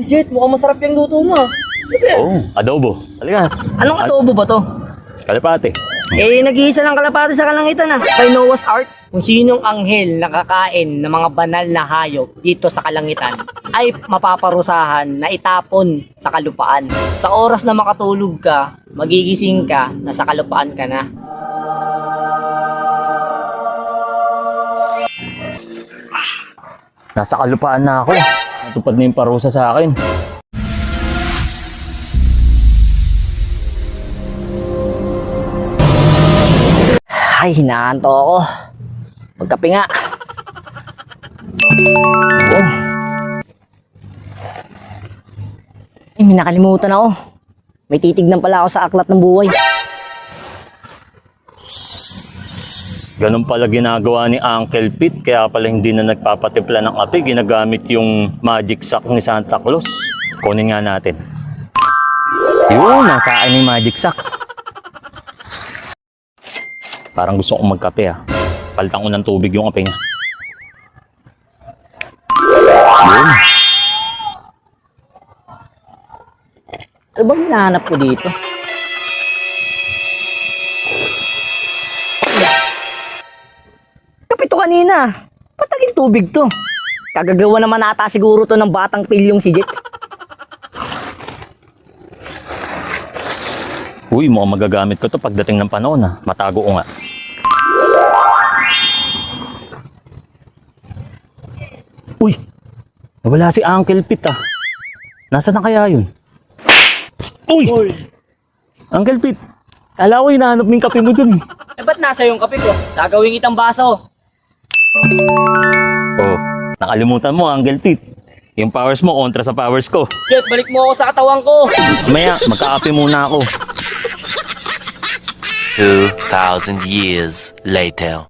Jet, mukhang masarap yung luto mo. Oo, adobo. Halika. Anong adobo ba to? Kalapate. Nag-iisa lang kalapati sa kalangitan Kay Noah's Ark. Kung sinong anghel nakakain ng mga banal na hayop dito sa kalangitan ay mapaparusahan na itapon sa kalupaan. Sa oras na makatulog ka, magigising ka, nasa kalupaan ka na. Nasa kalupaan na ako. Natupad na yung parusa sa akin. Ay, hinahanto ako. Magkape nga. Oh. Ay, may nakalimutan ako. May titignan pala ako sa aklat ng buhay. Ganun pala ginagawa ni Uncle Pete, kaya pala hindi na nagpapatimpla ng kape, ginagamit yung magic sack ni Santa Claus. Kunin nga natin. Yun, nasa akin yung magic sack. Parang gusto kong magkape Palitan ko ng tubig yung kape niya. Yun. Ano bang hinahanap ko dito? Kape to kanina. Pataging tubig to. Kagagawa naman ata siguro to ng batang pilyong si Jet. Uy, mukhang magagamit ko to pagdating ng panahon Matago ko nga. Uy, nawala si Uncle Pete Nasaan na kaya yun? Uy! Uncle Pete, kala ko hinahanap mo yung kape mo dun. Ba't nasa yung kape ko? Gagawin kitang baso. Oh, nakalimutan mo Uncle Pete. Yung powers mo kontra sa powers ko. Jet, balik mo ako sa katawan ko. Maya, magkakape muna ako. 2,000 years later.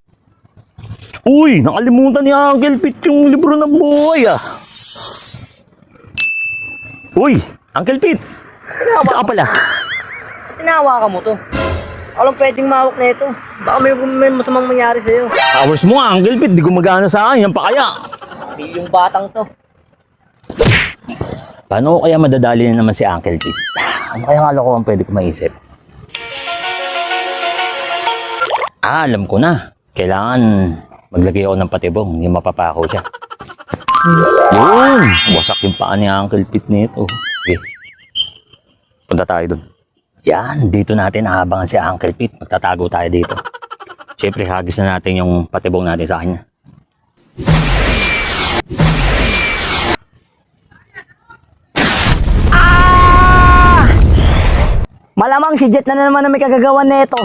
Uy, nakalimutan ni Uncle Pete yung libro ng buhay Uy, Uncle Pete. Saka pala. Tinawa ka mo to. Alam pwedeng mawak na ito. Baka may masamang mangyari sa'yo. Powers mo Uncle Pete, di gumagana sa akin. Yan pa kaya. Pilyong batang to. Paano kaya madadali na naman si Uncle Pete? Ano kaya nga lokohan pwede ko maisip? Alam ko na. Kailangan maglagay ako ng patibong. Hindi mapapako siya. Yun! Wasak yung paa ni Uncle Pete nito. Okay. Punta tayo dun. Yan, dito natin aabangan si Uncle Pete. Magtatago tayo dito. Siyempre, hagis na natin yung patibong natin sa kanya. Malamang si Jet na naman na may kagagawan na ito.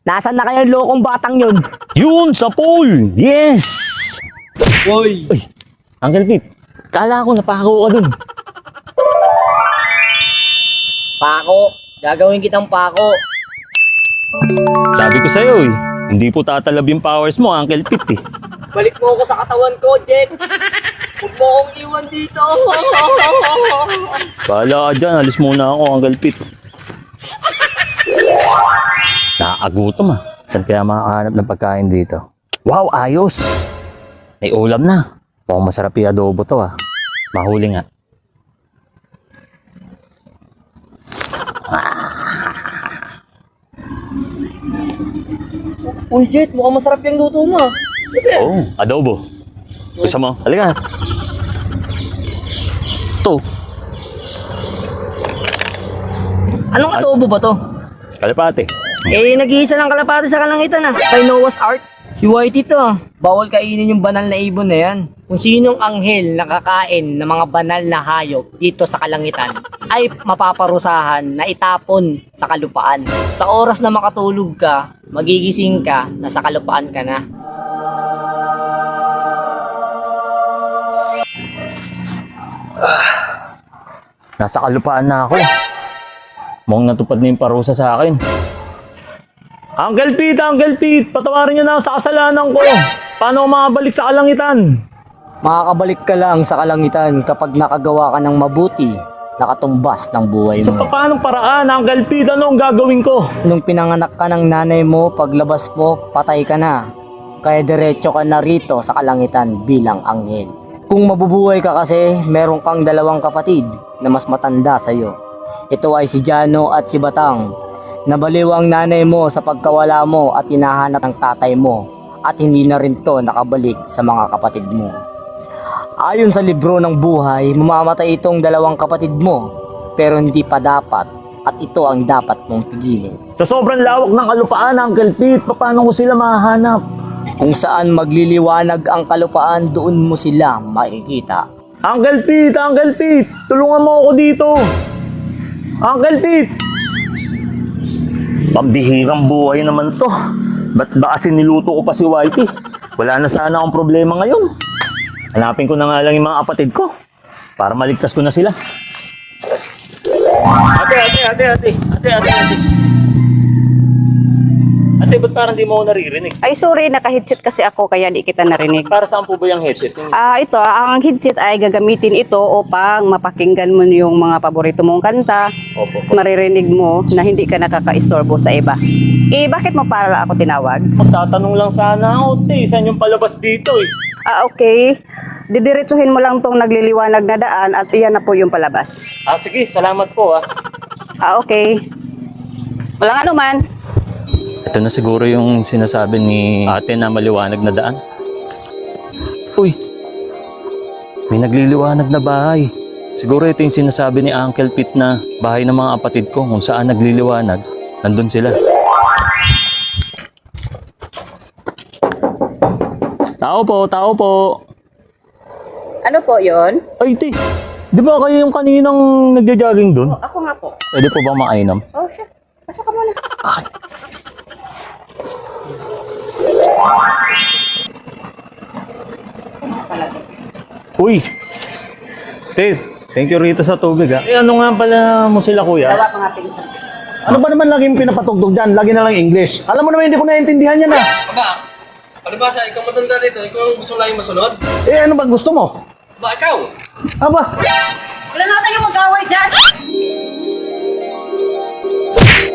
Nasaan na kaya yung lokong batang yun? Yun! Sa pool! Yes! Hoy! Uy! Uncle Pete, kala ko napako ka dun. Pako! Gagawin kitang pako. Sabi ko sa'yo hindi po tatalab yung powers mo, Uncle Pete Balik mo ako sa katawan ko, Jet. Huwag mo akong iwan dito. Bahala ka dyan, alis muna ako, Uncle Pete. Nakakagutom Saan kaya makakahanap ng pagkain dito? Wow, ayos! May ulam na. Mukhang masarap yung adobo to Mahuli nga. Uy, Jet, mukhang masarap yung luto mo Oo, adobo. Gusto mo? Halika. Ito, Anong adobo ba to? kalapate. Nag-iisa lang kalapati sa kalangitan Kay Noah's Ark. Si Whitey to. Bawal kainin yung banal na ibon na yan. Kung sinong anghel nakakain ng mga banal na hayop dito sa kalangitan ay mapaparusahan na itapon sa kalupaan. Sa oras na makatulog ka, magigising ka, nasa kalupaan ka na. Nasa kalupaan na ako. Mukhang natupad na yung parusa sa akin. Uncle Pete, patawarin niyo na ako sa kasalanan ko. Paano ako makabalik sa kalangitan? Makakabalik ka lang sa kalangitan kapag nakagawa ka ng mabuti, nakatumbas ng buhay Sa mo. paanong paraan, Uncle Pete, ano ang gagawin ko? Nung pinanganak ka ng nanay mo, paglabas mo, patay ka na. Kaya diretso ka na rito sa kalangitan bilang anghel. Kung mabubuhay ka kasi, meron kang dalawang kapatid na mas matanda sa'yo. Ito ay si Jano at si Batang. Nabaliw ang nanay mo sa pagkawala mo at hinahanap ng tatay mo at hindi na rin to nakabalik sa mga kapatid mo. Ayon sa libro ng buhay, mamamatay itong dalawang kapatid mo pero hindi pa dapat at ito ang dapat mong pigilin. Sa sobrang lawak ng kalupaan, Uncle Pete, paano ko sila mahanap? Kung saan magliliwanag ang kalupaan, doon mo sila makikita. Uncle Pete, tulungan mo ako dito. Uncle Pete! Pambihirang buhay naman to. Ba't ba kasi niluto ko pa si Whitey? Wala na sana akong problema ngayon. Hanapin ko na nga lang yung mga kapatid ko para maligtas ko na sila. Ate. Ate, ba't parang di mo ako naririnig? Ay, sorry, naka-headset kasi ako kaya di kita narinig. Para saan po ba yung headset? Ito, ang headset ay gagamitin ito upang mapakinggan mo yung mga paborito mong kanta. Opo. Maririnig mo na hindi ka nakaka-istorbo sa iba. Bakit mo pala ako tinawag? Magtatanong lang sana ako, te. Saan yung palabas dito eh? Okay. Didiretsuhin mo lang tong nagliliwanag na daan at iyan na po yung palabas. Sige, salamat po ah. Okay. Walang anuman. Ito na siguro yung sinasabi ni ate na maliwanag na daan. Uy, may nagliliwanag na bahay. Siguro ito yung sinasabi ni Uncle Pete na bahay ng mga kapatid ko kung saan nagliliwanag. Nandun sila. Tao po. Ano po yon? Ay, te, di ba kayo yung kaninang nagja-jogging dun? Ako nga po. Pwede po bang makainom? Oh, siya. Pasok ka muna. Uy! Te, thank you rito sa tubig ha. Eh ano nga pala mo sila kuya? Gawa ko nga pinsan. Ano ba naman laging pinapatugtog dyan? Lagi na lang English. Alam mo naman hindi ko naiintindihan yan Aba, palibasa, ikaw matanda dito, ikaw ang gusto lagi masunod? Eh ano ba gusto mo? Ba, ikaw? Aba, Wala na kayo mag-away dyan!